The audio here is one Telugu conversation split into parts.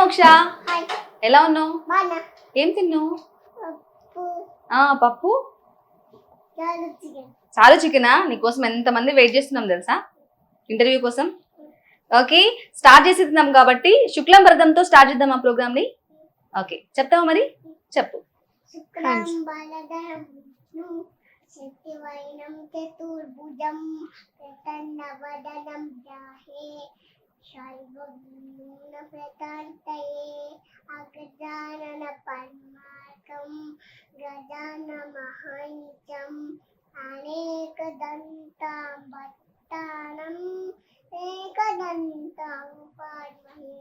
మోక్ష, హాయ్ ఎలా ఉన్నావు? బానా ఏం తిన్నావు? పప్పు పప్పు. చాలు చికెన్ చాలు చికెనా? నీకోసం ఎంతమంది వెయిట్ చేస్తున్నాం తెలుసా ఇంటర్వ్యూ కోసం. ఓకే, స్టార్ట్ చేసేద్దాం కాబట్టి శుక్లం వరదంతో స్టార్ట్ చేద్దాం ఆ ప్రోగ్రామ్ ని. ఓకే, చెప్తావా మరి? చెప్పు. శుక్లాం బాలధరం విష్ణు శక్తివైనం చతుర్భుజం ప్రసన్నవదనం ధ్యాయే సర్వగుణ ప్రశాంతయే అగజానన పద్మార్కం గజాన మహానిత్యం అనేకదంతం భక్తానం ఏకదంతం ఉపాస్మహే.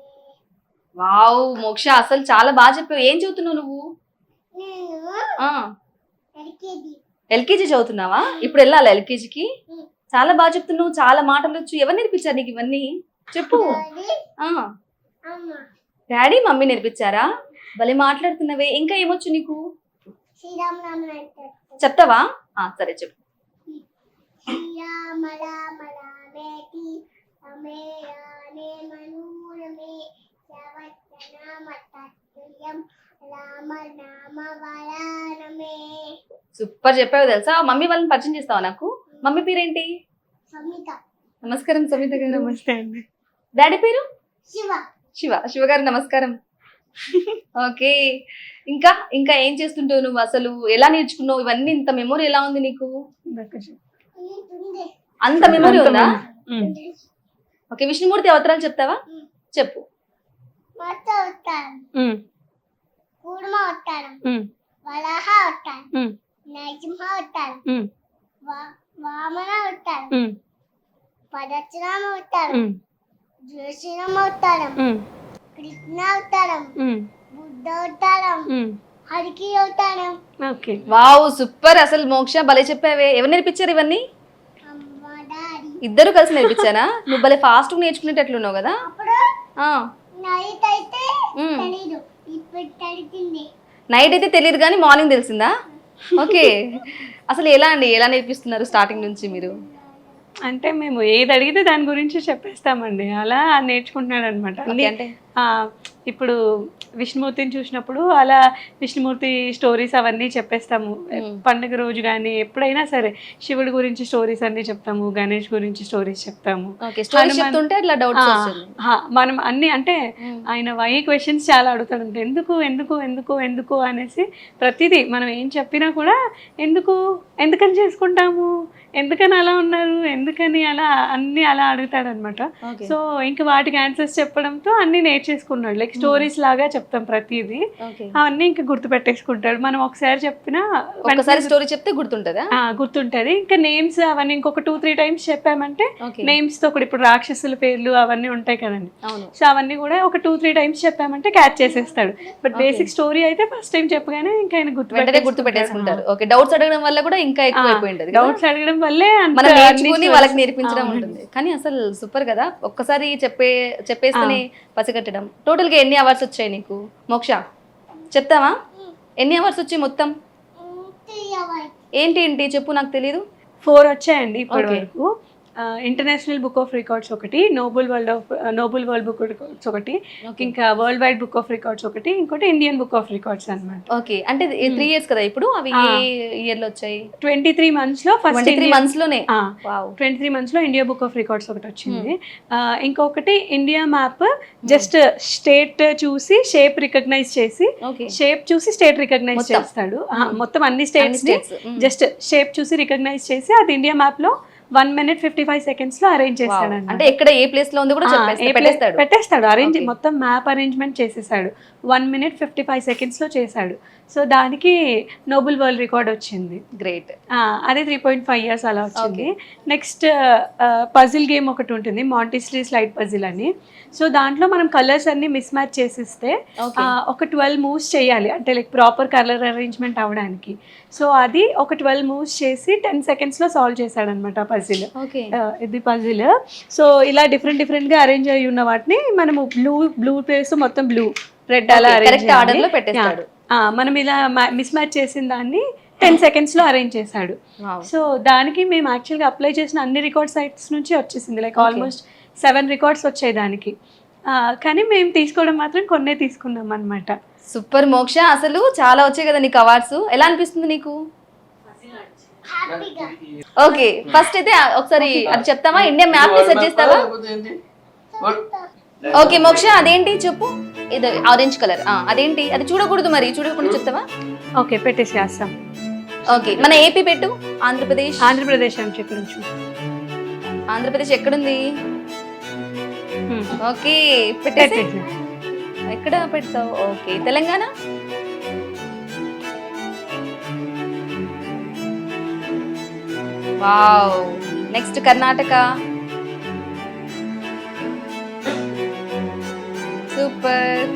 వావ్ మోక్ష, అసలు చాలా బాగా చెప్పావు. ఏం చదువుతున్నావు నువ్వు? నేను ఎల్కేజీ ఎల్కేజీ చదువుతున్నావా? ఇప్పుడు వెళ్ళాలా ఎల్కేజీకి? చాలా బాగా చెప్తున్నావు, చాలా మాటలు వచ్చు. ఎవరు నేర్పించారు నీకు ఇవన్నీ? చెప్పు. అమ్మ డాడీ మమ్మీ నేర్పించారా? భలే మాట్లాడుతున్నావే. ఇంకా ఏమొచ్చు నీకు? శ్రీరామనామ చెప్తావా? సరే చెప్పు. శ్రీరామ రామ రామేతి రమే రామే మనోరమే సవత్సనామ తత్తుల్యం రామ నామ వరానమే. సూపర్ చెప్పావు తెలుసా. మమ్మీ వాళ్ళని పరిచయం చేస్తావా నాకు? మమ్మీ పేరేంటి? సమిత. నమస్కారం సమిత గారు. నమస్తే అండి. డాడీ పేరు? శివ. శివ గారు నమస్కారం. ఓకే, ఇంకా ఇంకా ఏం చేస్తుంటావు నువ్వు? అసలు ఎలా నేర్చుకున్నావు ఇవన్నీ? ఇంత మెమొరీ ఎలా ఉంది నీకు? అంత మెమొరీ ఉందా? ఓకే, విష్ణుమూర్తి అవతారాలు చెప్తావా? చెప్పు. మత్త అవతారం, కూర్మ అవతారం, వరాహ అవతారం, నరసింహ అవతారం, వామన అవతారం, పరశురామ అవతారం, జ్యోతిరామ అవతారం, కృష్ణ అవతారం, బుద్ధ అవతారం, హరికి అవతారం. Okay, wow super. అసలు మోక్ష భలే చెప్పావే. ఎవరు నేర్పించారు ఇవన్నీ? అమ్మ డాడీ. ఇద్దరు కలిసి నేర్పించారా? నువ్వు భలే ఫాస్ట్ గా నేర్చుకునేటట్లున్నావు కదా. అప్పుడు ఆ నైట్ అయితే తెలీదు, ఇప్పుడు తెలిసింది. నైట్ అయితే తెలియదు కానీ మార్నింగ్ తెలిసిందా? ఓకే, అసలు ఎలా అండి, ఎలా నేర్పిస్తున్నారు స్టార్టింగ్ నుంచి మీరు? అంటే మేము ఏది అడిగితే దాని గురించి చెప్పేస్తామండి. అలా నేర్చుకుంటున్నాడు అనమాట. అంటే ఇప్పుడు విష్ణుమూర్తిని చూసినప్పుడు అలా విష్ణుమూర్తి స్టోరీస్ అవన్నీ చెప్పేస్తాము. పండుగ రోజు కానీ ఎప్పుడైనా సరే శివుడి గురించి స్టోరీస్ అన్ని చెప్తాము, గణేష్ గురించి స్టోరీస్ చెప్తాము. మనం అన్ని అంటే ఆయన వై క్వశ్చన్స్ చాలా అడుగుతాడు. ఎందుకు ఎందుకు ఎందుకు ఎందుకు అనేసి ప్రతిదీ మనం ఏం చెప్పినా కూడా ఎందుకని చేసుకుంటాము, ఎందుకని అలా ఉన్నారు, ఎందుకని అలా అన్ని అలా అడుగుతాడు అనమాట. సో ఇంకా వాటికి ఆన్సర్స్ చెప్పడంతో అన్ని నేర్చేసుకున్నాడు. లైక్ స్టోరీస్ లాగా చెప్తాం ప్రతిదీ, అవన్నీ ఇంకా గుర్తు పెట్టేసుకుంటాడు. మనం ఒకసారి చెప్పినా స్టోరీ చెప్తే గుర్తుంటదా? గుర్తుంటది. ఇంకా నేమ్స్ అవన్నీ ఇంకొక 2-3 టైమ్స్ చెప్పామంటే నేమ్స్ తో కూడా ఇప్పుడు రాక్షసుల పేర్లు అవన్నీ ఉంటాయి కదండి. సో అవన్నీ కూడా ఒక 2-3 టైమ్స్ చెప్పామంటే క్యాచ్ చేసేస్తాడు. బట్ బేసిక్ స్టోరీ అయితే ఫస్ట్ టైం చెప్పగానే ఇంకా ఆయన గుర్తు పెట్టేసుకుంటారు. డౌట్స్ అడగడం వల్ల కూడా ఇంకా ఎక్కువైపోయింది. డౌట్స్ అడగడం వల్లే మనం నేర్చుకుని వాళ్ళకి నేర్పించడం ఉంటుంది. కానీ అసలు సూపర్ కదా, ఒక్కసారి చెప్పేస్తేనే పసిగట్టడం. టోటల్ గా ఎన్ని అవర్స్ వచ్చాయి నీకు మోక్ష? చెప్తావా? ఎన్ని అవర్స్ వచ్చాయి మొత్తం? ఏంటి ఏంటి చెప్పు, నాకు తెలీదు. 4 వచ్చాయండి ఇప్పటి వరకు. ఇంటర్నేషనల్ బుక్ ఆఫ్ రికార్డ్స్ ఒకటి, నోబెల్ వరల్డ్ బుక్ రికార్డ్స్ ఒకటి, ఇంకా world wide book of records ఒకటి, ఇంకోటి ఇండియన్ బుక్ ఆఫ్ రికార్డ్స్ అన్నమాట. ఓకే, అంటే 3 years కదా ఇప్పుడు. అవి ఏ ఇయర్ లో వచ్చాయి? 23 months లో ఫస్ట్ 23 months లోనే 23 months లో ఇండియా బుక్ ఆఫ్ రికార్డ్స్ ఒకటి వచ్చింది. ఇంకొకటి ఇండియా మ్యాప్, జస్ట్ స్టేట్ చూసి షేప్ రికగ్నైజ్ చేసి, షేప్ చూసి స్టేట్ రికగ్నైజ్ చేస్తాడు. మొత్తం అన్ని స్టేట్స్ జస్ట్ షేప్ చూసి రికగ్నైజ్ చేసి అది ఇండియా మ్యాప్ లో 1 minute 55 seconds లో అరేంజ్ చేస్తాడు. అంటే ఎక్కడ ఏ ప్లేస్ లో ఉంది కూడా పెట్టేస్తాడు. అరేంజ్ మొత్తం మ్యాప్ అరేంజ్మెంట్ చేసేసాడు. 1 minute 55 seconds లో చేశాడు. సో దానికి నోబెల్ వరల్డ్ రికార్డ్ వచ్చింది. గ్రేట్. అదే 3.5 years అలా వచ్చింది. నెక్స్ట్ పజిల్ గేమ్ ఒకటి ఉంటుంది, మాంటిస్టరీ స్లైడ్ పజిల్ అని. సో దాంట్లో మనం కలర్స్ అన్ని మిస్ మ్యాచ్ చేసిస్తే ఒక 12 moves చేయాలి, అంటే లైక్ ప్రాపర్ కలర్ అరేంజ్మెంట్ అవ్వడానికి. సో అది ఒక 12 moves చేసి 10 seconds లో సాల్వ్ చేశాడు అనమాట పజిల్. ఇది పజిల్. సో ఇలా డిఫరెంట్ గా అరేంజ్ అయ్యి ఉన్న వాటిని మనము బ్లూ ప్లేస్ మొత్తం బ్లూ, రెడ్ అలా ఆర్డర్ లో పెట్టేస్తాడు. మనం ఇలా మిస్ మ్యాచ్ చేసిన దాన్ని 10 seconds లో అరేంజ్ చేశాడు. సో దానికి మేము యాక్చువల్గా అప్లై చేసిన అన్ని రికార్డ్ సైట్స్ నుంచి వచ్చేసింది. లైక్ ఆల్మోస్ట్ 7 records వచ్చాయి దానికి. కానీ మేము తీసుకోవడం మాత్రం కొన్నే తీసుకున్నాం అనమాట. సూపర్ మోక్ష, అసలు చాలా వచ్చాయి కదా నీకు అవార్డ్స్, ఎలా అనిపిస్తుంది నీకు? హ్యాపీగా ఓకే, ఫస్ట్ అయితే ఒకసారి అది చెప్తావా, ఇండియా మ్యాప్ ని సెట్ చేస్తావా? ఓకే మోక్ష, అదేంటి చెప్పు. ఇది ఆరెంజ్ కలర్, అదేంటి? అది చూడకూడదు, మరి చూడకుండా చెప్తావా? ఓకే పెట్టేసి అస్సాం. ఓకే, మన ఏపీ పెట్టు. ఆంధ్రప్రదేశ్. ఆంధ్రప్రదేశ్ అని చెప్పి నుంచి ఆంధ్రప్రదేశ్ ఎక్కడుంది? ఓకే పెట్టేసి. ఎక్కడ పెడతావు? Okay, Telangana. Wow, next Karnataka. Super.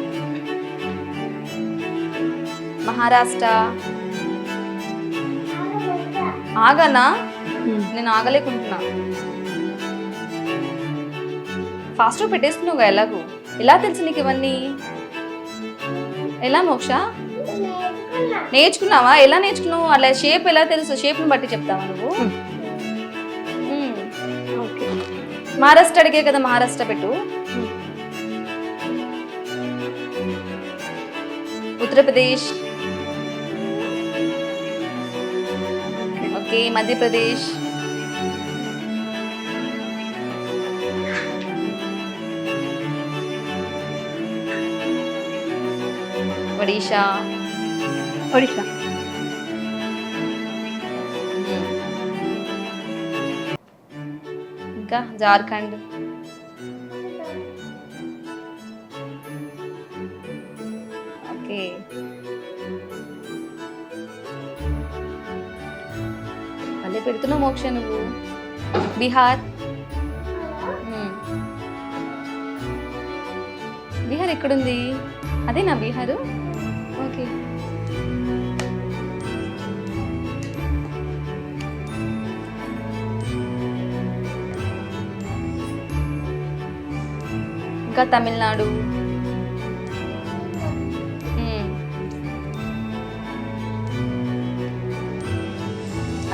Maharashtra. ఆగనా? నేను ఆగలేకుంటున్నా. ఫాస్ట్ పెట్టేస్తున్నావుగా, ఎలాగూ. ఎలా తెలుసు నీకు ఇవన్నీ? ఎలా మోక్ష నేర్చుకున్నావా? ఎలా నేర్చుకున్నావు? అలా షేప్ ఎలా తెలుసు? షేప్ని బట్టి చెప్తావా నువ్వు? ఓకే, మహారాష్ట్ర అడిగే కదా, మహారాష్ట్ర పెట్టు. ఉత్తరప్రదేశ్. ఓకే, మధ్యప్రదేశ్. ఒడిషా. ఒడిశా. ఇంకా జార్ఖండ్. ఓకే, మళ్ళీ పెడుతున్నావు మోక్ష నువ్వు. బీహార్. బీహార్ ఎక్కడుంది? అదేనా బీహారు? ఓకే, ఇంకా తమిళనాడు.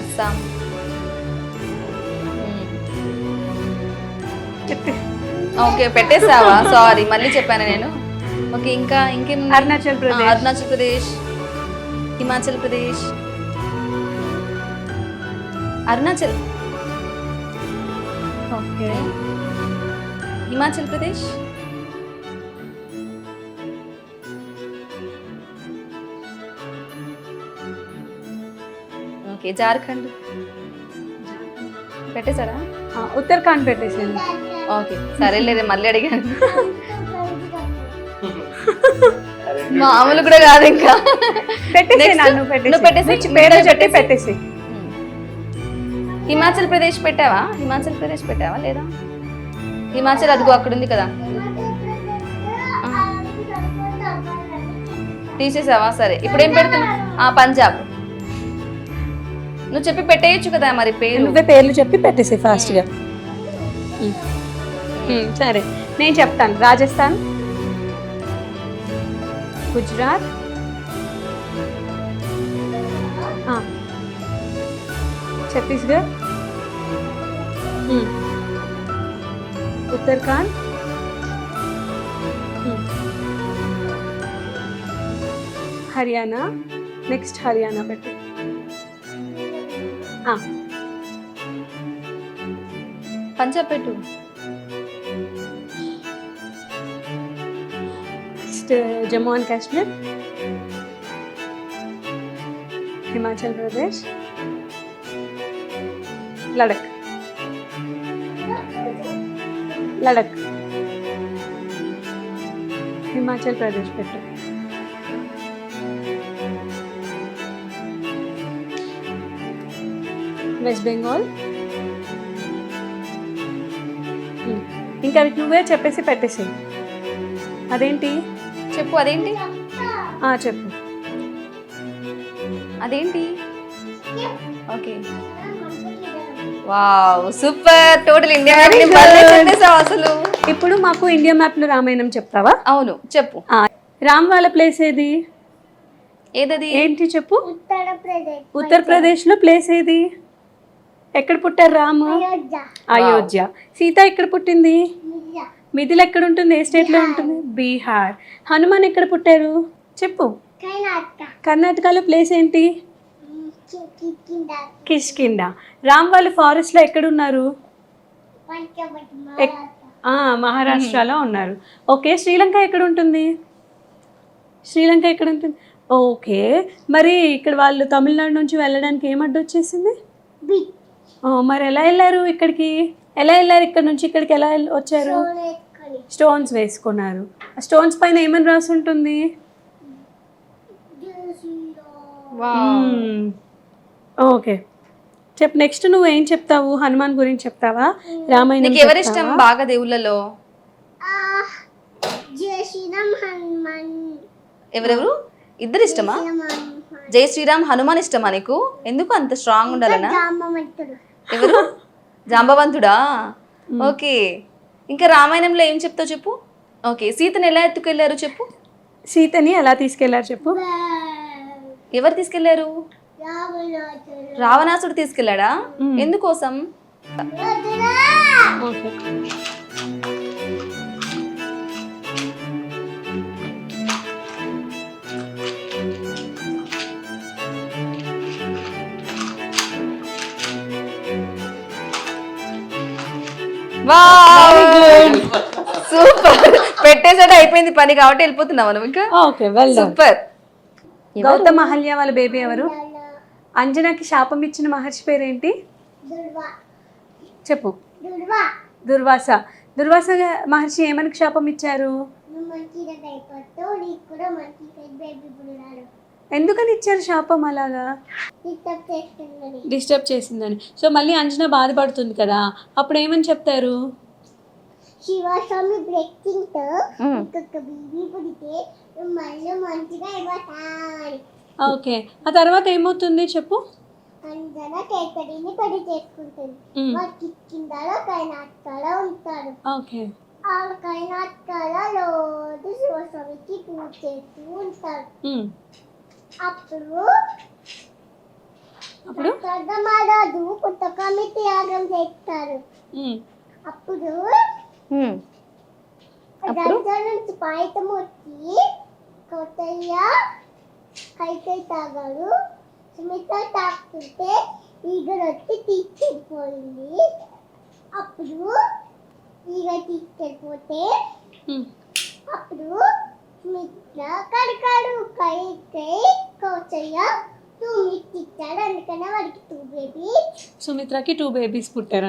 అస్సాం. ఓకే పెట్టేసావా? సారీ, మళ్ళీ చెప్పాను నేను. ఓకే, ఇంకా ఇంకేం? అరుణాచల్ ప్రదేశ్. అరుణాచల్ ప్రదేశ్. హిమాచల్ ప్రదేశ్. అరుణాచల్. ఓకే, హిమాచల్ ప్రదేశ్. ఓకే, జార్ఖండ్. పెట్టేశారా? ఉత్తరాఖండ్ పెట్టేసాను. ఓకే సరేలేదే, మళ్ళీ అడిగాను. మామూలు కూడా కాదు ఇంకా. నువ్వు పెట్టేసి పేరు చెప్పి పెట్టేసి. హిమాచల్ ప్రదేశ్ పెట్టావా? హిమాచల్ ప్రదేశ్ పెట్టావా లేదా? హిమాచల్ అదిగో అక్కడ ఉంది కదా, తీసేసావా? సరే, ఇప్పుడు ఏం పెడుతున్నా? పంజాబ్. నువ్వు చెప్పి పెట్టేయచ్చు కదా మరి పేరు. నువ్వే పేర్లు చెప్పి పెట్టేసి ఫాస్ట్గా. సరే నేను చెప్తాను. రాజస్థాన్, గుజరాత్, ఛత్తీస్గఢ్, ఉత్తరాఖండ్, హర్యానా. నెక్స్ట్ హర్యానా పెట్టు. పంజాబ్ పెట్టు. Next Jammu and Kashmir, Himachal Pradesh, Ladakh. లడక్, హిమాచల్ ప్రదేశ్ పెట్టు. వెస్ట్ బెంగాల్. ఇంకా నువ్వే చెప్పేసి పెట్టేసి. అదేంటి చెప్పు, అదేంటి చెప్పు. అదేంటి? Okay, wow super, total India map ని భలే చెప్పేసావు అసలు. ఇప్పుడు మాకు ఇండియా మ్యాప్ లో రామాయణం చెప్తావా? అవును చెప్పు. రామ్ వాళ్ళ ప్లేస్ ఏది? ఏదది? ఏంటి చెప్పు. ఉత్తరప్రదేశ్. ఉత్తరప్రదేశ్ లో ప్లేస్ ఏది? ఎక్కడ పుట్టారు రాము? అయోధ్య. అయోధ్య. సీత ఎక్కడ పుట్టింది? మిథిల ఎక్కడ ఉంటుంది, ఏ స్టేట్లో ఉంటుంది? బీహార్. హనుమాన్ ఎక్కడ పుట్టారు చెప్పు? కర్ణాటకలో ప్లేస్ ఏంటి? కిష్కింద. రామ్ వాళ్ళు ఫారెస్ట్లో ఎక్కడ ఉన్నారు? మహారాష్ట్రలో ఉన్నారు. ఓకే, శ్రీలంక ఎక్కడ ఉంటుంది? శ్రీలంక ఎక్కడ ఉంటుంది? ఓకే, మరి ఇక్కడ వాళ్ళు తమిళనాడు నుంచి వెళ్ళడానికి ఏం అడ్డు వచ్చేసింది? మరి ఎలా వెళ్ళారు ఇక్కడికి? ఎలా వెళ్ళారు ఇక్కడ నుంచి ఇక్కడికి? ఎలా వచ్చారు? స్టోన్స్ వేసుకున్నారు. ఆ స్టోన్స్ పైన ఏమని రాసి ఉంటుంది? ఓకే, చెప్పు. నెక్స్ట్ నువ్వు ఏం చెప్తావు? హనుమాన్ గురించి చెప్తావా? రామాయణం నీకు ఎవరి ఇష్టం బాగా దేవుళ్ళలో? జై శ్రీరామ్ హనుమాన్. ఎవరెవరు? ఇద్దరు ఇష్టమా? జై శ్రీరామ్ హనుమాన్ ఇష్టమా నీకు? ఎందుకు అంత స్ట్రాంగ్ ఉండాలనా? ఎవరు? జాంబవంతుడా? ఓకే, ఇంకా రామాయణంలో ఏం చెప్తావు చెప్పు? ఓకే, సీతని ఎలా ఎత్తుకెళ్ళారు చెప్పు? సీతని ఎలా తీసుకెళ్లారు చెప్పు? ఎవరు తీసుకెళ్లారు? రావణాసుడు తీసుకెళ్ళాడా? ఎందుకోసం? సూపర్, పెట్టేసాడు, అయిపోయింది పని కాబట్టి వెళ్ళిపోతున్నావు నువ్వు ఇంకా. Okay, well done. Super. Gautama Ahalya వాళ్ళ బేబీ ఎవరు? అంజనాకి శాపం ఇచ్చిన మహర్షి పేరేంటి చెప్పు? దుర్వాస. దుర్వాస మహర్షి ఏమని శాపం ఇచ్చారు? ఎందుకని ఇచ్చారు శాపం అలాగా? డిస్టర్బ్ చేసిందని. సో మళ్ళీ అంజనా బాధపడుతుంది కదా, అప్పుడు ఏమని చెప్తారు? శివస్వామి బ్రేకింగ్ తో ఇంకొక బీబీ పుడితే మళ్ళీ మంచిగా ఇవ్వతాడు. ఓకే, ఆ తర్వాత ఏమవుతుంది చెప్పు? అంజన కేకడిని పెళ్లి చేసుకుంటుంది. వాడు కిష్కింధలో కైలాసలో ఉంటాడు. ఓకే, ఆ కైలాసలో రోజు శివస్వామికి పూజ చేస్తూ ఉంటాడు. అప్పుడు మహారాజు పుస్తకాన్ని త్యాగం చేస్తారు. అప్పుడు నుంచి పాయితం వచ్చి కోటయ్య కైకై తాగాడు. సుమిత తాకుతుంటే ఈగ వచ్చి తీసుకెళ్ళిపోయింది. అప్పుడు ఈగ తీసుకెళ్ళిపోతే అప్పుడు సుమిత్ర కడికాడు. కైకై కోటయ్య 2 మినిట్స్ ఇచ్చాడు, అందుకనే వాడికి 2 బేబీస్. సుమిత్రకి 2 బేబీస్ పుట్టారు.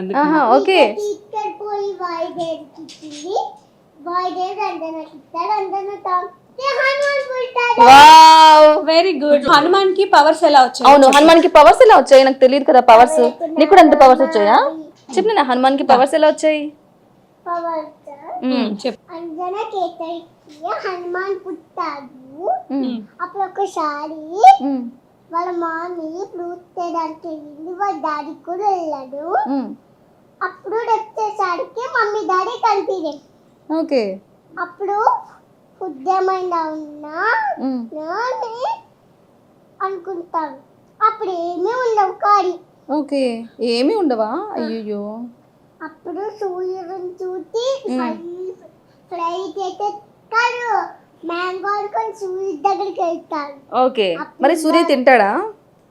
ఓకే, తీసుకెళ్ళిపోయి వాయుదేవికి ఇచ్చింది. వాయుదేవి అందరికి ఇచ్చాడు. అందరూ తాగితే హనుమాన్ పుట్టాడు. Very good. హనుమాన్ కి పవర్స్ ఎలా వచ్చాయి? అవును, హనుమాన్ కి పవర్స్ ఎలా వచ్చాయి? నాకు తెలియదు కదా పవర్స్. నీకు కూడా అంత పవర్స్ వచ్చాయా? చెప్పు నా హనుమాన్ కి పవర్స్ ఎలా వచ్చాయి? అంజన కేతరికి హనుమాన్ పుట్టాడు. అప్పుడు ఒకసారి వాళ్ళ మామి ఫ్రూట్ తేడానికి వెళ్ళింది. వాళ్ళ డాడీ కూడా వెళ్ళాడు. అప్పుడు వచ్చేసరికి మమ్మీ డాడీ కనిపించారు. ఓకే, అప్పుడు ఉద్యమంగా ఉన్నా అనుకుంటారు. అప్పుడు ఏమీ ఉండవు కాడి. ఓకే, ఏమీ ఉండవా? అయ్యో. అప్పుడు సూర్యుని చూసి ఫ్లై చేస్తాడు. మ్యాంగో అనుకొని సూర్యుడి దగ్గరికి వెళ్తాడు. ఓకే, మరి సూర్య తింటాడా?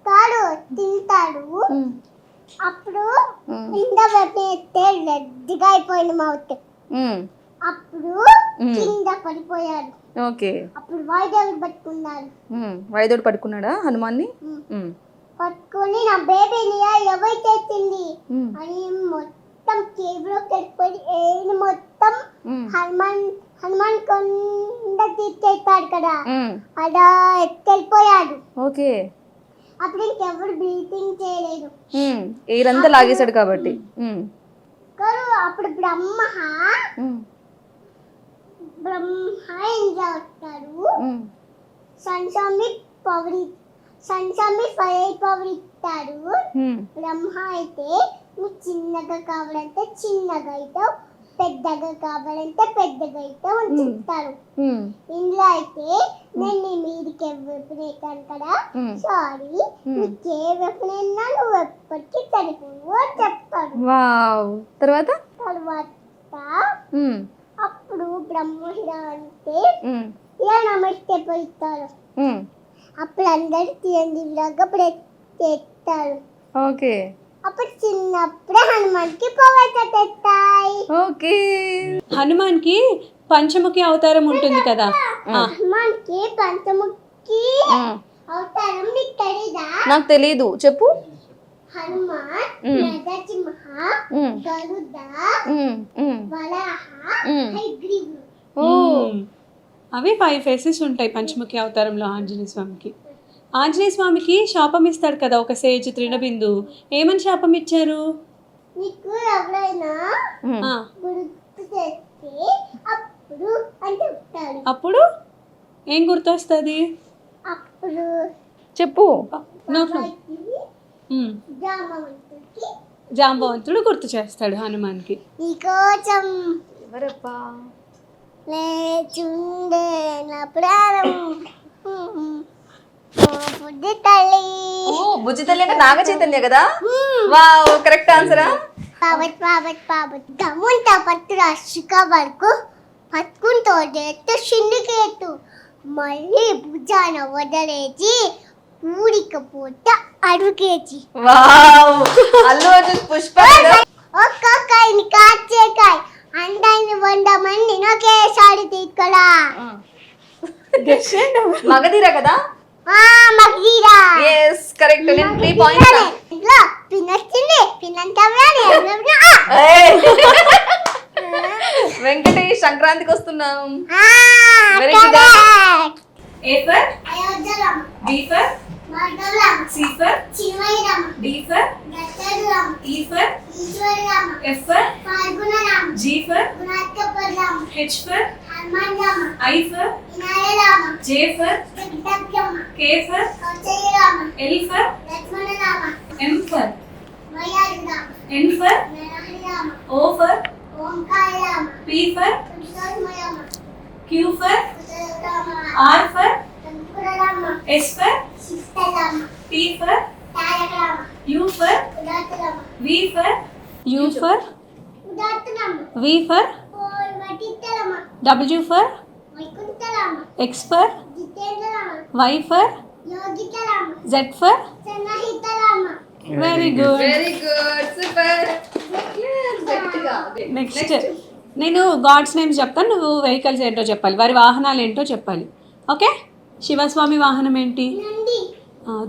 కాడు, తింటాడు. అప్పుడు కింద పెట్టేస్తే రెడ్గా అయిపోయింది మౌత్. అప్పుడు కింద పడిపోయాడు. ఓకే, అప్పుడు వాయుదేవుడు పట్టుకున్నాడు. వాయుదేవుడు పట్టుకున్నాడా హనుమాన్ని? పట్టుకొని నా బేబీని ఎవరు తెచ్చింది అని మొత్తం కేబులోకి వెళ్ళిపోయి ఏది మొత్తం హనుమాన్ కొండ తీర్చేస్తాడు కదా, అలా ఎక్కెళ్ళిపోయాడు. ఓకే, అప్పుడు ఇంకెవరు బ్రీతింగ్ చేయలేదు, ఏరంతా లాగేశాడు కాబట్టి. అప్పుడు బ్రహ్మ ఏం చేస్తాడు? సన్స్వామి 5 పవర్ ఇస్తాడు. బ్రహ్మ అయితే నువ్వు చిన్నగా కావాలంటే చిన్నగా అవుతావు, పెద్దగా కావాలంటే పెద్దగా అవుతావు అని చెప్తారు. ఇందులో అయితే నేను నీ మీదకి వెపన్ వేస్తాను కదా, సారీ నీకే వెపన్ అయినా నువ్వు ఎప్పటికీ చనిపోవు అని చెప్తాడు. తర్వాత అప్పుడు బ్రహ్మహిర అంటే ఇలా నమస్తే పలుకుతారు. అప్పుడు అందరు చిరంజీవిలాగా చేస్తారు. ఓకే అప్పుడు చిన్నప్పుడే హనుమాన్కి పవర్స్ తెస్తాయి. ఓకే. హనుమాన్కి పంచముఖి అవతారం ఉంటుంది కదా. హనుమాన్కి పంచముఖి అవతారం నీకు తెలీదా? నాకు తెలీదు, చెప్పు. హనుమాన్, నరసింహ, గరుడ, వరాహ, హయగ్రీవుడు. అవి 5 ఫేసెస్ ఉంటాయి పంచముఖి అవతారంలో ఆంజనేయ స్వామికి. ఆంజనేయ స్వామికి శాపం ఇస్తాడు కదా ఒక సేజ్ తృణబిందు. ఏమని శాపం ఇచ్చారు? నీకు ఎవరైనా గుర్తు చేస్తే అప్పుడు అని చెప్తాడు. అప్పుడు ఏం గుర్తొస్తుంది? అప్పుడు చెప్పు. జాంబవంతుడు గుర్తు చేస్తాడు హనుమాన్కి. నీకోసం ఎవరప్పా? లేచుండే నా ప్రాణం బుద్ధి తల్లి. బుజ్జి తల్లి అంటే నాగ చైతన్య కదా. Wow, correct ఆన్సరా. పాపట్ గమ్ముంట పట్టుడు అశుక వరకు పట్టుకుంటూ సిండికేటు మళ్ళీ భుజాన వదలేచి ఊడికపోతే అడుగేచి. వావ్, అల్లు అర్జున్ పుష్ప. ఒక్కొక్కరిని కాచేకాయ అందరిని 100 మందిని ఒకేసారి తీసుకురా. మగధీర కదా. మగధీరా. yes correct. నేను 3 పాయింట్స్. ఇంట్లో పినొచ్చింది పినంతవ్యాని. వెంకటేష్ సంక్రాంతికి వస్తున్నాం. Very good. A for Ayodhya Rama, B for మార్గరామ, C for చిన్మయరామ, D for Dasharatharama, E for ఈశ్వరరామ, F for ఫాల్గుణరామ, G for గుణాత్మపరరామ, H for హనుమాన్రామ, I for వినాయరామ, J for విఘ్నరామ, K for కౌశల్యరామ, L for లక్ష్మణరామ, M for వయారామ, N for నరహరిరామ, O for ఓంకారరామ, P for పురుషోత్తమరామ, Q for ఉత్తరరామ, R for శంకరరామ, S for శిష్టరామ, T for తారకరామ, U for ఉదాత్తరామ, V for U for ఉదాత్తరామ, V for వటిత్తరామ, W for వైకుంఠరామ, X for జితేంద్రరామ, Y for యోగితరామ, Z for సన్నహితరామ. Very good. Very good, super. Next నేను గాడ్స్ నేమ్స్ చెప్తాను, నువ్వు వెహికల్స్ ఏంటో చెప్పాలి, వారి వాహనాలు ఏంటో చెప్పాలి. ఓకే. శివస్వామి వాహనం ఏంటి? నంది,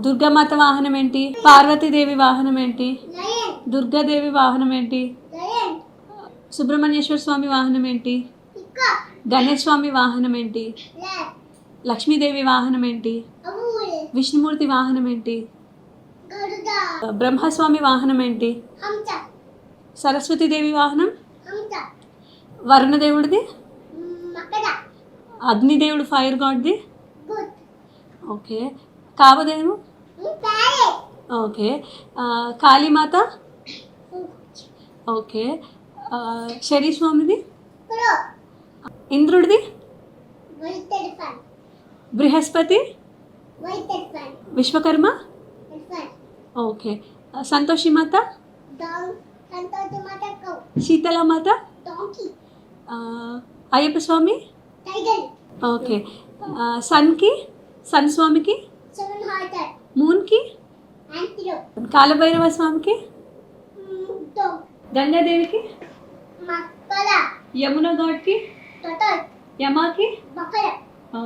దుర్గామాత వాహనం ఏంటి? పార్వతీదేవి వాహనం ఏంటి? లయన్, దుర్గాదేవి వాహనం ఏంటి? లయన్, సుబ్రహ్మణ్యేశ్వర స్వామి వాహనం ఏంటి? ఇక్క, గణేష్ స్వామి వాహనం ఏంటి? ల్యాబ్, లక్ష్మీదేవి వాహనం ఏంటి? అబూల్, విష్ణుమూర్తి వాహనం ఏంటి? గరుడ, బ్రహ్మస్వామి వాహనం ఏంటి? హంస, సరస్వతీదేవి వాహనం? హంస, వరుణదేవుడిది? మకర, అగ్నిదేవుడు ఫైర్ గాడ్ది? Good, okay. Kamadevu? Parrot, okay. Kalimata? Okay. Shani స్వామిది? ప్రో, ఇంద్రుడిది? White elephant, Brihaspati? White elephant, Vishwakarma? Elephant, okay. Santoshi Mata? డాంగ్, Santoshi Mata, cow, Shitalamata? Donkey, Ayyappa Swami? Tiger, okay. సన్కి? సన్ స్వామికి? సెవెన్ హార్టెడ్, మూన్కి? యాంటీలోప్, కాలభైరవ స్వామికి? డాగ్, గంగాదేవికి? మక్కల, యమున గాడ్కి? టోటల్, యమాకి? బఫల.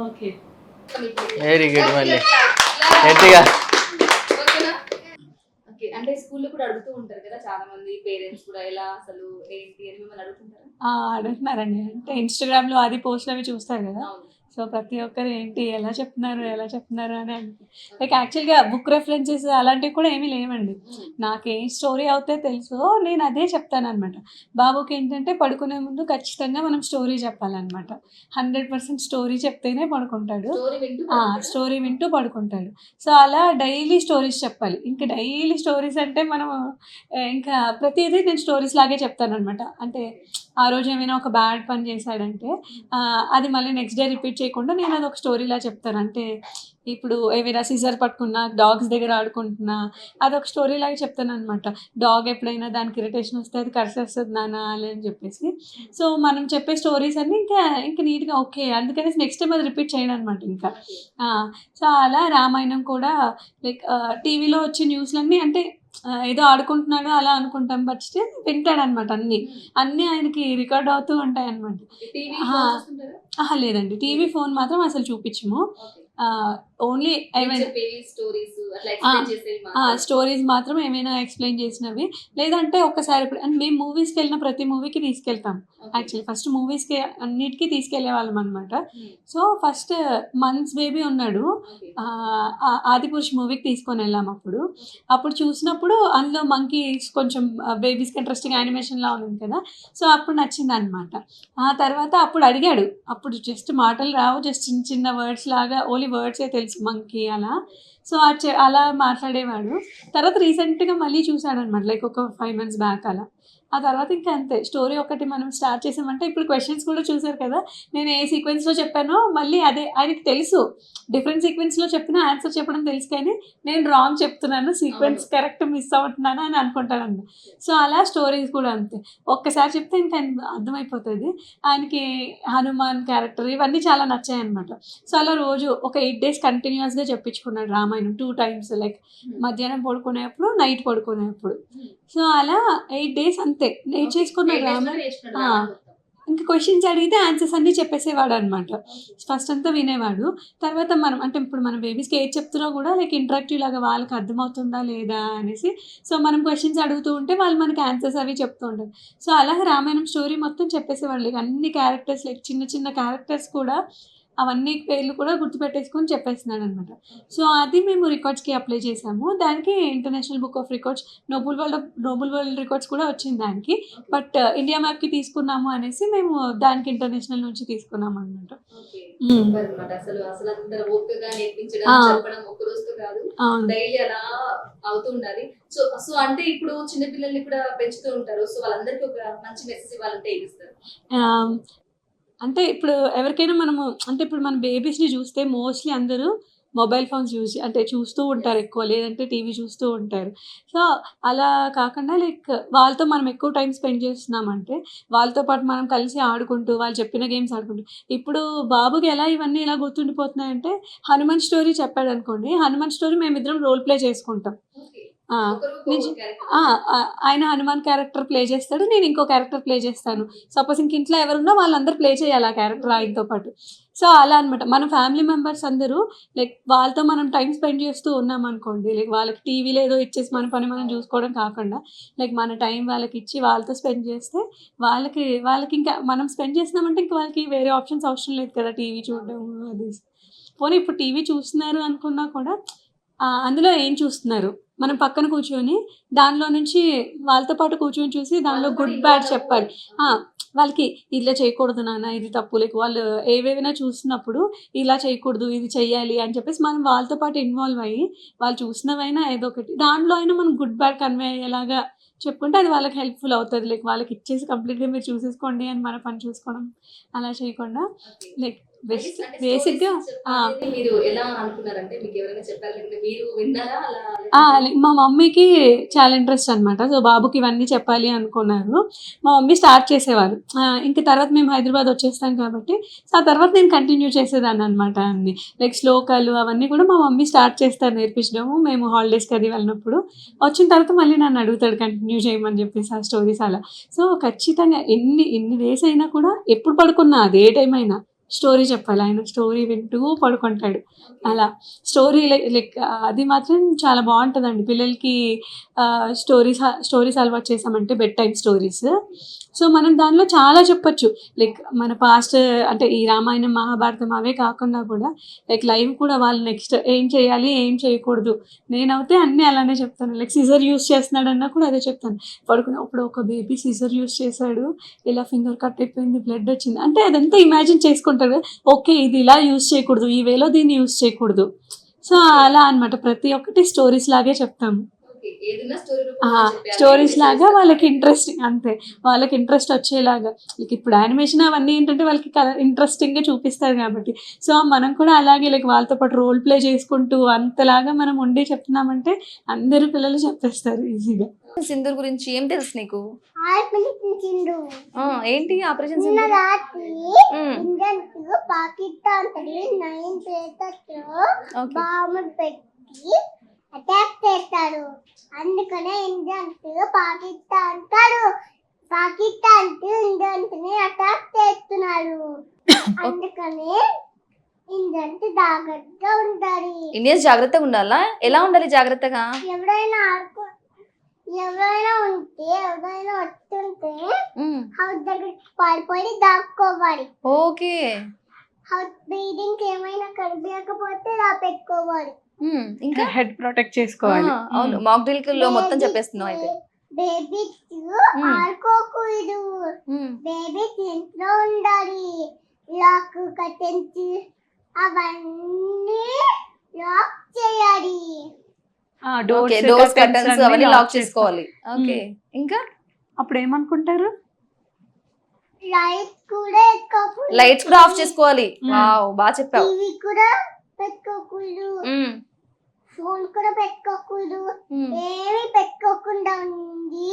ఓకే. Very good. మళ్ళీ గట్టిగా. ఓకే, అంటే స్కూల్లో కూడా అడుగుతూ ఉంటారు కదా చాలా మంది పేరెంట్స్ కూడా, ఎలా అసలు ఏంటి అని మిమ్మల్ని అడుగుతుంటారు. అడుగుతున్నారండి. అంటే ఇన్స్టాగ్రామ్లో అది పోస్ట్లు అవి చూస్తారు కదా. అవును. సో ప్రతి ఒక్కరు ఏంటి ఎలా చెప్తున్నారు అని లైక్ యాక్చువల్గా బుక్ రెఫరెన్సెస్ అలాంటివి కూడా ఏమీ లేవండి. నాకు ఏ స్టోరీ అవుతే తెలుసో నేను అదే చెప్తాను అనమాట. బాబుకి ఏంటంటే పడుకునే ముందు ఖచ్చితంగా మనం స్టోరీ చెప్పాలన్నమాట. 100% స్టోరీ చెప్తేనే పడుకుంటాడు. స్టోరీ వింటూ పడుకుంటాడు. సో అలా డైలీ స్టోరీస్ చెప్పాలి. ఇంకా డైలీ స్టోరీస్ అంటే మనం ఇంకా ప్రతిదీ నేను స్టోరీస్ లాగే చెప్తాను అనమాట. అంటే ఆ రోజు ఏమైనా ఒక బ్యాడ్ పని చేశాడంటే అది మళ్ళీ నెక్స్ట్ డే రిపీట్ చేయకుండా నేను అది ఒక స్టోరీలా చెప్తాను. అంటే ఇప్పుడు ఏమైనా సిజర్ పట్టుకున్నా, డాగ్స్ దగ్గర ఆడుకుంటున్నా, అదొక స్టోరీ లాగా చెప్తాను అనమాట. డాగ్ ఎప్పుడైనా దానికి ఇరిటేషన్ వస్తే అది కరిసేస్తుంది నాన్న అని చెప్పేసి. సో మనం చెప్పే స్టోరీస్ అన్నీ ఇంకా నీట్గా ఓకే, అందుకనేసి నెక్స్ట్ టైం అది రిపీట్ చేయడం అనమాట ఇంకా. సో అలా రామాయణం కూడా లైక్ టీవీలో వచ్చే న్యూస్లన్నీ అంటే ఏదో ఆడుకుంటున్నాడు అలా అనుకుంటాం, బట్ స్టిల్ వింటాడనమాట. అన్నీ ఆయనకి రికార్డ్ అవుతూ ఉంటాయి అనమాట. లేదండి, టీవీ ఫోన్ మాత్రం అసలు చూపించము. ఓన్లీ ఏమైనా స్టోరీస్ మాత్రం ఏమైనా ఎక్స్ప్లెయిన్ చేసినవి, లేదంటే ఒక్కసారి అండ్ మేము మూవీస్కి వెళ్ళిన ప్రతి మూవీకి తీసుకెళ్తాం. యాక్చువల్లీ ఫస్ట్ మూవీస్కి అన్నిటికీ తీసుకెళ్లే వాళ్ళం అనమాట. సో ఫస్ట్ మంత్స్ బేబీ ఉన్నాడు, ఆదిపురుష్ మూవీకి తీసుకొని వెళ్ళాం. అప్పుడు చూసినప్పుడు అందులో మంకీస్ కొంచెం బేబీస్కి ఇంట్రెస్టింగ్ యానిమేషన్లా ఉంది కదా, సో అప్పుడు నచ్చింది అనమాట. ఆ తర్వాత అప్పుడు అడిగాడు, అప్పుడు జస్ట్ మాటలు రావు, జస్ట్ చిన్న చిన్న వర్డ్స్ లాగా, ఓన్లీ వర్డ్సే తెలుసు మంకీ అలా. సో అలా మాట్లాడేవాడు. తర్వాత రీసెంట్గా మళ్ళీ చూశాడు అనమాట, లైక్ ఒక 5 months బ్యాక్ అలా. ఆ తర్వాత ఇంకా అంతే, స్టోరీ ఒకటి మనం స్టార్ట్ చేసామంటే ఇప్పుడు క్వశ్చన్స్ కూడా చూసారు కదా, నేను ఏ సీక్వెన్స్లో చెప్పానో మళ్ళీ అదే ఆయనకి తెలుసు. డిఫరెంట్ సీక్వెన్స్లో చెప్పిన ఆన్సర్ చెప్పడం తెలుసు, కానీ నేను రాంగ్ చెప్తున్నాను, సీక్వెన్స్ కరెక్ట్ మిస్ అవుతున్నాను అని అనుకుంటాను. సో అలా స్టోరీస్ కూడా అంతే, ఒక్కసారి చెప్తే ఇంకా అర్థమైపోతుంది. ఆయనకి హనుమాన్ క్యారెక్టర్ ఇవన్నీ చాలా నచ్చాయి అనమాట. సో అలా రోజు ఒక 8 days కంటిన్యూస్గా చెప్పించుకున్నాడు రామాయణం 2 times, లైక్ మధ్యాహ్నం పడుకునేప్పుడు, నైట్ పడుకునేప్పుడు. సో అలా 8 days అంతే నేర్చేసుకున్నాడు రామాయణం. ఇంకా క్వశ్చన్స్ అడిగితే ఆన్సర్స్ అన్నీ చెప్పేసేవాడు అనమాట. ఫస్ట్ అంతా వినేవాడు, తర్వాత మనం అంటే ఇప్పుడు మన బేబీస్కి ఏది చెప్తున్నా కూడా లైక్ ఇంటరాక్టివ్ లాగా వాళ్ళకి అర్థమవుతుందా లేదా అనేసి, సో మనం క్వశ్చన్స్ అడుగుతూ ఉంటే వాళ్ళు మనకి ఆన్సర్స్ అవి చెప్తూ ఉంటారు. సో అలాగే రామాయణం స్టోరీ మొత్తం చెప్పేసేవాళ్ళు, లైక్ అన్ని క్యారెక్టర్స్, లైక్ చిన్న చిన్న క్యారెక్టర్స్ కూడా అవన్నీ పేర్లు కూడా గుర్తుపెట్టేసుకొని చెప్పేస్తున్నాడు అనమాట. సో అది మేము రికార్డ్స్కి అప్లై చేసాము. దానికి international book of records, Nobel world records కూడా వచ్చింది దానికి. బట్ ఇండియా మ్యాప్కి తీసుకున్నాము అనేసి మేము దానికి ఇంటర్నేషనల్ నుంచి తీసుకున్నాము అనమాట. సో అంటే ఇప్పుడు చిన్న పిల్లల్ని కూడా పెంచుతూ ఉంటారు, సో వాళ్ళందరికీ ఒక మంచి మెసేజ్ ఇవ్వాలంటే ఏం ఇస్తారు? అంటే ఇప్పుడు ఎవరికైనా మనము అంటే ఇప్పుడు మన బేబీస్ని చూస్తే మోస్ట్లీ అందరూ మొబైల్ ఫోన్స్ చూస్తూ ఉంటారు ఎక్కువ, లేదంటే టీవీ చూస్తూ ఉంటారు. సో అలా కాకుండా లైక్ వాళ్ళతో మనం ఎక్కువ టైం స్పెండ్ చేస్తున్నామంటే వాళ్ళతో పాటు మనం కలిసి ఆడుకుంటూ, వాళ్ళు చెప్పిన గేమ్స్ ఆడుకుంటూ. ఇప్పుడు బాబుకి ఇవన్నీ ఎలా గుర్తుండిపోతున్నాయంటే, హనుమాన్ స్టోరీ చెప్పాడు అనుకోండి, హనుమాన్ స్టోరీ మేమిద్దరం రోల్ ప్లే చేసుకుంటాం. ఆయన హనుమాన్ క్యారెక్టర్ ప్లే చేస్తాడు, నేను ఇంకో క్యారెక్టర్ ప్లే చేస్తాను. సపోజ్ ఇంట్లో ఎవరున్నా వాళ్ళందరూ ప్లే చేయాలి ఆ క్యారెక్టర్ ఆయనతో పాటు. సో అలా అనమాట, మన ఫ్యామిలీ మెంబర్స్ అందరూ లైక్ వాళ్ళతో మనం టైం స్పెండ్ చేస్తూ ఉన్నాం అనుకోండి, లైక్ వాళ్ళకి టీవీలో ఏదో ఇచ్చేసి మన పని మనం చూసుకోవడం కాకుండా, లైక్ మన టైం వాళ్ళకి ఇచ్చి వాళ్ళతో స్పెండ్ చేస్తే వాళ్ళకి ఇంకా మనం స్పెండ్ చేస్తున్నామంటే ఇంకా వాళ్ళకి వేరే ఆప్షన్స్ అవసరం లేదు కదా టీవీ చూడడం అది. పోనీ ఇప్పుడు టీవీ చూస్తున్నారు అనుకున్నా కూడా అందులో ఏం చూస్తున్నారు, మనం పక్కన కూర్చొని దానిలో నుంచి వాళ్ళతో పాటు కూర్చొని చూసి దానిలో గుడ్ బ్యాడ్ చెప్పాలి. వాళ్ళకి ఇలా చేయకూడదు నాన్న, ఇది తప్పు, లేక వాళ్ళు ఏవేవైనా చూసినప్పుడు ఇలా చేయకూడదు, ఇది చెయ్యాలి అని చెప్పేసి మనం వాళ్ళతో పాటు ఇన్వాల్వ్ అయ్యి వాళ్ళు చూసినవైనా ఏదో ఒకటి దాంట్లో అయినా మనం గుడ్ బ్యాడ్ కన్వే అయ్యేలాగా చెప్పుకుంటే అది వాళ్ళకి హెల్ప్ఫుల్ అవుతుంది. లైక్ వాళ్ళకి ఇచ్చేసి కంప్లీట్గా మీరు చూసేసుకోండి అని మన పని చూసుకోవడం అలా చేయకుండా లైక్ బేసిక్గా మీరు ఎలా అనుకున్నారంటే మీకు ఎవరైనా చెప్పారు, మీరు విన్నారా? మా మమ్మీకి చాలా ఇంట్రెస్ట్ అనమాట. సో బాబుకి ఇవన్నీ చెప్పాలి అనుకున్నారు, మా మమ్మీ స్టార్ట్ చేసేవారు. ఇంక తర్వాత మేము హైదరాబాద్ వచ్చేస్తాం కాబట్టి సో ఆ తర్వాత నేను కంటిన్యూ చేసేదాన్ని అనమాట. అన్ని లైక్ శ్లోకాలు అవన్నీ కూడా మా మమ్మీ స్టార్ట్ చేస్తారు నేర్పించడము. మేము హాలిడేస్కి అది వెళ్ళినప్పుడు వచ్చిన తర్వాత మళ్ళీ నన్ను అడుగుతాడు కంటిన్యూ చేయమని చెప్పేసి ఆ స్టోరీస్ అలా. సో ఖచ్చితంగా ఎన్ని డేస్ అయినా కూడా ఎప్పుడు పడుకున్నా అదే టైం అయినా స్టోరీ చెప్పాలి, ఆయన స్టోరీ వింటూ పడుకుంటాడు. అలా స్టోరీ లైక్ అది మాత్రం చాలా బాగుంటుందండి పిల్లలకి. స్టోరీస్ అలవాటు చేసామంటే బెడ్ టైమ్ స్టోరీస్. సో మనం దానిలో చాలా చెప్పొచ్చు, లైక్ మన పాస్ట్ అంటే ఈ రామాయణం మహాభారతం అవే కాకుండా కూడా లైక్ లైవ్ కూడా వాళ్ళు నెక్స్ట్ ఏం చేయాలి ఏం చేయకూడదు. నేనైతే అన్నీ అలానే చెప్తాను, లైక్ సిజర్ యూస్ చేస్తున్నాడన్నా కూడా అదే చెప్తాను. పడుకున్నప్పుడు ఒక బేబీ సిజర్ యూస్ చేశాడు, ఇలా ఫింగర్ కట్ అయిపోయింది, బ్లడ్ వచ్చింది అంటే అదంతా ఇమాజిన్ చేసుకుంటాడు. ఓకే ఇది ఇలా యూస్ చేయకూడదు, ఈ వేలో దీన్ని యూస్ చేయకూడదు. సో అలా అనమాట, ప్రతి ఒక్కటి స్టోరీస్ లాగే చెప్తాము. స్టోరీస్ లాగా వాళ్ళకి ఇంట్రెస్టింగ్, అంతే వాళ్ళకి ఇంట్రెస్ట్ వచ్చేలాగా. లైక్ ఇప్పుడు యానిమేషన్ అవన్నీ ఏంటంటే వాళ్ళకి ఇంట్రెస్టింగ్ గా చూపిస్తారు కాబట్టి, సో మనం కూడా అలాగే లైక్ వాళ్ళతో పాటు రోల్ ప్లే చేసుకుంటూ అంతలాగా మనం ఉండి చెప్తున్నామంటే అందరూ పిల్లలు చెప్పేస్తారు ఈజీగా. సింధూర్ గురించి ఏం తెలుసు నీకు? ఆర్పించిండు ఏంటి ఆపరేషన్ నిన్న సింధూర్? రాత్రి ఇండియన్ పాకిస్తాన్ తల్లి 9 ప్లేటర్స్ Okay. బాంబులు పెట్టి అటాక్ చేస్తారు. అందుకనే ఇండియన్స్ పాకిస్తాన్ ఇండియన్స్ ని అటాక్ చేస్తున్నారు. అందుకనే ఇండియన్స్ జాగ్రత్తగా ఉండాలి. ఇండియన్స్ జాగ్రత్తగా ఉండాలా? ఎలా ఉండాలి జాగ్రత్తగా? ఎవరైనా వస్తుంటే హౌస్ దగ్గరికి పారిపోయి దాక్కోవాలి. ఓకే. హౌస్ బ్రీడింగ్ ఏమైనా కనిపించకపోతే ఇలా పెట్టుకోవాలి. ఇంకా హెడ్ ప్రొటెక్ట్ చేసుకోవాలి. అవును, మాక్ డ్రిల్ లో మొత్తం చెప్పేస్తున్నావు అయితే. బేబీస్ ఆడుకోకూడదు. బేబీస్ ఇంట్లో ఉండాలి. లాక్ కర్టెన్స్ అవన్నీ లాక్ చేయాలి. డోర్స్ కర్టన్స్ అవన్నీ లాక్ చేసుకోవాలి. ఓకే. ఇంకా అప్పుడు ఏమనుకుంటారు? లైట్స్ కూడా ఆఫ్ చేసుకోవాలి. వావ్, బాగా చెప్పావు. టీవీ కూడా పెట్టుకోకూడదు. ఫోన్ కూడా పెట్టుకోకూడదు. ఏమి పెట్టుకోకుండా ఉంది.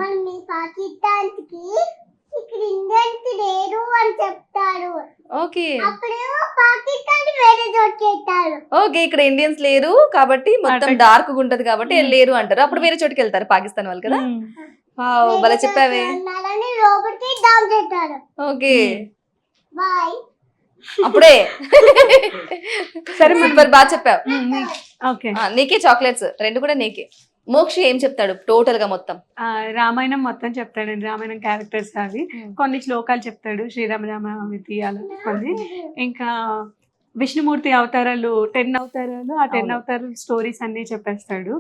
మనం పాకిస్తాన్ కి ఇక్కడ ఇండియన్స్ లేరు అని చెప్తారు. ఓకే. అప్పుడు పాకిస్తాన్ వేరే చోటు చేస్తారు. ఓకే, ఇక్కడ ఇండియన్స్ లేరు కాబట్టి మొత్తం డార్క్ గా ఉంటది కాబట్టి లేరు అంటారు. అప్పుడు వేరే చోటుకి వెళ్తారు పాకిస్తాన్ వాళ్ళు కదా. వావ్, భలే చెప్పావే. లోపలికి డౌన్ చేస్తారు. ఓకే. బాయ్. అప్పుడే సరే, మరి బాగా చెప్పావు. ఓకే, నీకే చాక్లెట్స్ 2 కూడా నీకే. మోక్ష ఏం చెప్తాడు టోటల్ గా మొత్తం? రామాయణం మొత్తం చెప్తాడండి. రామాయణం క్యారెక్టర్స్ అవి కొన్ని శ్లోకాలు చెప్తాడు. శ్రీరామ వితీయాలు కొన్ని, ఇంకా విష్ణుమూర్తి అవతారాలు 10 అవతారాలు, ఆ 10 అవతారాలు స్టోరీస్ అన్ని చెప్పేస్తాడు.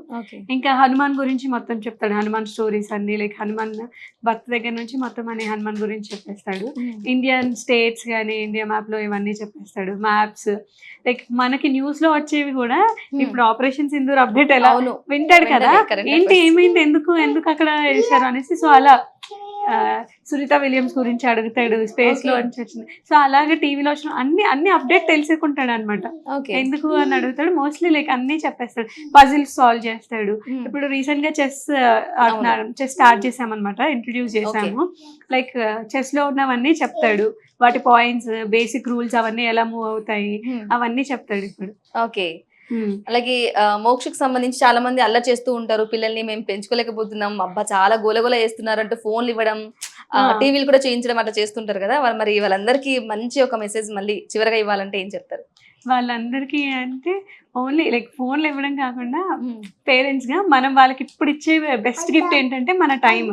ఇంకా హనుమాన్ గురించి మొత్తం చెప్తాడు. హనుమాన్ స్టోరీస్ అన్ని లైక్ హనుమాన్ బర్త్ దగ్గర నుంచి మొత్తం అన్ని హనుమాన్ గురించి చెప్పేస్తాడు. ఇండియన్ స్టేట్స్ కానీ ఇండియా మ్యాప్ లో ఇవన్నీ చెప్పేస్తాడు. మ్యాప్స్ లైక్ మనకి న్యూస్ లో వచ్చేవి కూడా. ఇప్పుడు ఆపరేషన్ సింధూర్ అప్డేట్ ఎలా వింటాడు కదా, ఏంటి ఏమైంది, ఎందుకు అక్కడ వేశారు అనేసి. సో అలా సునీత విలియమ్స్ గురించి అడుగుతాడు, స్పేస్ లో నుంచి వచ్చింది. సో అలాగే టీవీలో వచ్చిన అన్ని అప్డేట్ తెలుసుకుంటాడు అనమాట. ఎందుకు అని అడుగుతాడు. మోస్ట్లీ లైక్ అన్ని చెప్పేస్తాడు. పజిల్స్ సాల్వ్ చేస్తాడు. ఇప్పుడు రీసెంట్ గా చెస్ ఆడుతున్నారు, చెస్ స్టార్ట్ చేసామన్నమాట, ఇంట్రడ్యూస్ చేసాము. లైక్ చెస్ లో ఉన్నవన్నీ చెప్తాడు. వాటి పాయింట్స్, బేసిక్ రూల్స్ అవన్నీ ఎలా మూవ్ అవుతాయి అవన్నీ చెప్తాడు ఇప్పుడు. ఓకే. అలాగే మోక్షకు సంబంధించి చాలా మంది అల్లరి చేస్తూ ఉంటారు. పిల్లల్ని మేము పెంచుకోలేకపోతున్నాం, అబ్బా చాలా గోలగోల చేస్తున్నారు అంటూ ఫోన్లు ఇవ్వడం, టీవీలు కూడా చేయించడం అట్లా చేస్తుంటారు కదా. మరి వాళ్ళందరికీ మంచి ఒక మెసేజ్ మళ్ళీ చివరిగా ఇవ్వాలంటే ఏం చెప్తారు? వాళ్ళందరికీ అంటే ఓన్లీ లైక్ ఫోన్లు ఇవ్వడం కాకుండా పేరెంట్స్ గా మనం వాళ్ళకి ఇప్పుడు ఇచ్చే బెస్ట్ గిఫ్ట్ ఏంటంటే మన టైం.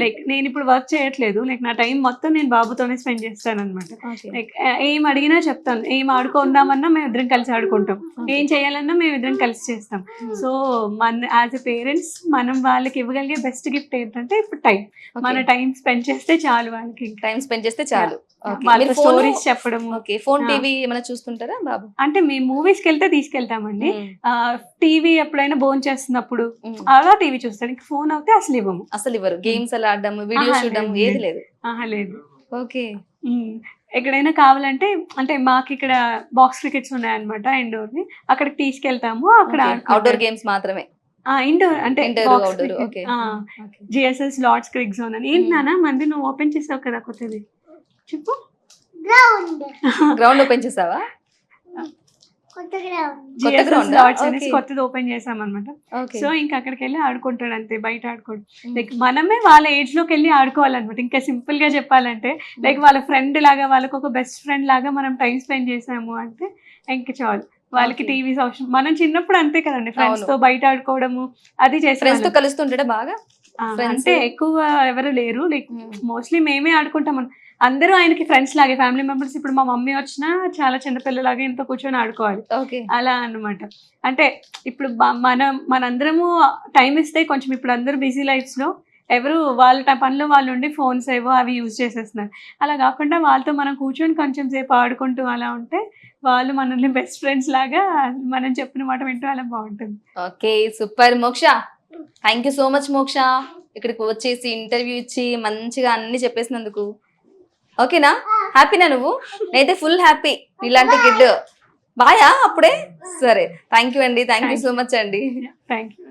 లైక్ నేను ఇప్పుడు వర్క్ చేయట్లేదు, లైక్ నా టైం మొత్తం నేను బాబుతోనే స్పెండ్ చేస్తాను అనమాట. లైక్ ఏం అడిగినా చెప్తాను, ఏం ఆడుకుందామన్నా మేము ఇద్దరం కలిసి ఆడుకుంటాం, ఏం చేయాలన్నా మేము ఇద్దరం కలిసి చేస్తాం. సో మన యాజ్ ఎ పేరెంట్స్ మనం వాళ్ళకి ఇవ్వగలిగే బెస్ట్ గిఫ్ట్ ఏంటంటే ఇప్పుడు టైం. మన టైం స్పెండ్ చేస్తే చాలు, వాళ్ళకి టైం స్పెండ్ చేస్తే చాలు. స్టోరీస్ చెప్పడం. ఫోన్ టీవీ ఏమైనా చూస్తుంటారా బాబు? అంటే మేము మూవీస్కి వెళ్తే తీసుకెళ్తామండి. టీవీ ఎప్పుడైనా బోన్ చేస్తున్నప్పుడు అలా టీవీ చూస్తాడు. ఇంకా ఫోన్ అయితే అసలు ఇవ్వము. అసలు ఇవ్వరు. గేమ్స్ అలా ఆడడం, వీడియో చూడడం ఏది లేదు. లేదు. ఓకే. ఎక్కడైనా కావాలంటే అంటే మాకు ఇక్కడ బాక్స్ క్రికెట్స్ ఉన్నాయన్నమాట, ఇండోర్ ని, అక్కడికి తీసుకెళ్తాము. అక్కడ అవుట్డోర్ గేమ్స్ మాత్రమే. ఇండోర్ అంటే జిఎస్ఎస్ లార్డ్స్ క్రిక్ జోన్ అని. ఏంటి నాన్న మంది నువ్వు ఓపెన్ చేసావు కదా కొత్తది, చెప్పు. గ్రౌండ్ ఓపెన్ చేసావా? కొత్తది ఓపెన్ చేసాం అనమాట. సో ఇంకా అక్కడికి వెళ్ళి ఆడుకుంటాడు అంతే, బయట ఆడుకోడు. లైక్ మనమే వాళ్ళ ఏజ్ లోకి వెళ్ళి ఆడుకోవాలన్నమాట. ఇంకా సింపుల్ గా చెప్పాలంటే లైక్ వాళ్ళ ఫ్రెండ్ లాగా, వాళ్ళకి ఒక బెస్ట్ ఫ్రెండ్ లాగా మనం టైం స్పెండ్ చేసాము అంటే ఇంకా చాలు. వాళ్ళకి టీవీస్ అవసరం. మనం చిన్నప్పుడు అంతే కదండి, ఫ్రెండ్స్ తో బయట ఆడుకోవడము అది చేసి కలుస్తుంటే బాగా. అంటే ఎక్కువ ఎవరు లేరు, లైక్ మోస్ట్లీ మేమే ఆడుకుంటాం. అందరూ ఆయనకి ఫ్రెండ్స్ లాగే, ఫ్యామిలీ మెంబర్స్. ఇప్పుడు మా మమ్మీ వచ్చినా చాలా చిన్నపిల్లలాగా ఇంత కూర్చొని ఆడుకోవాలి, అలా అన్నమాట. అంటే ఇప్పుడు మనందరము టైం ఇస్తే కొంచెం, ఇప్పుడు అందరూ బిజీ లైఫ్స్ లో ఎవరు వాళ్ళ పనిలో వాళ్ళు ఉండి ఫోన్స్ ఏవో అవి యూజ్ చేసేస్తున్నారు. అలా కాకుండా వాళ్ళతో మనం కూర్చొని కొంచెం సేపు ఆడుకుంటూ అలా ఉంటే వాళ్ళు మనల్ని బెస్ట్ ఫ్రెండ్స్ లాగా మనం చెప్పిన మాట వింటూ అలా బాగుంటుంది. Okay, super. మోక్ష థ్యాంక్ యూ సో మచ్ మోక్ష, ఇక్కడికి వచ్చేసి ఇంటర్వ్యూ ఇచ్చి మంచిగా అన్ని చెప్పేసినందుకు. ఓకేనా, హ్యాపీనా నువ్వు? నేనైతే ఫుల్ హ్యాపీ ఇలాంటి కిడ్. బాయా అప్పుడే? సరే, థ్యాంక్ యూ అండి, థ్యాంక్ యూ సో మచ్ అండి. Thank you.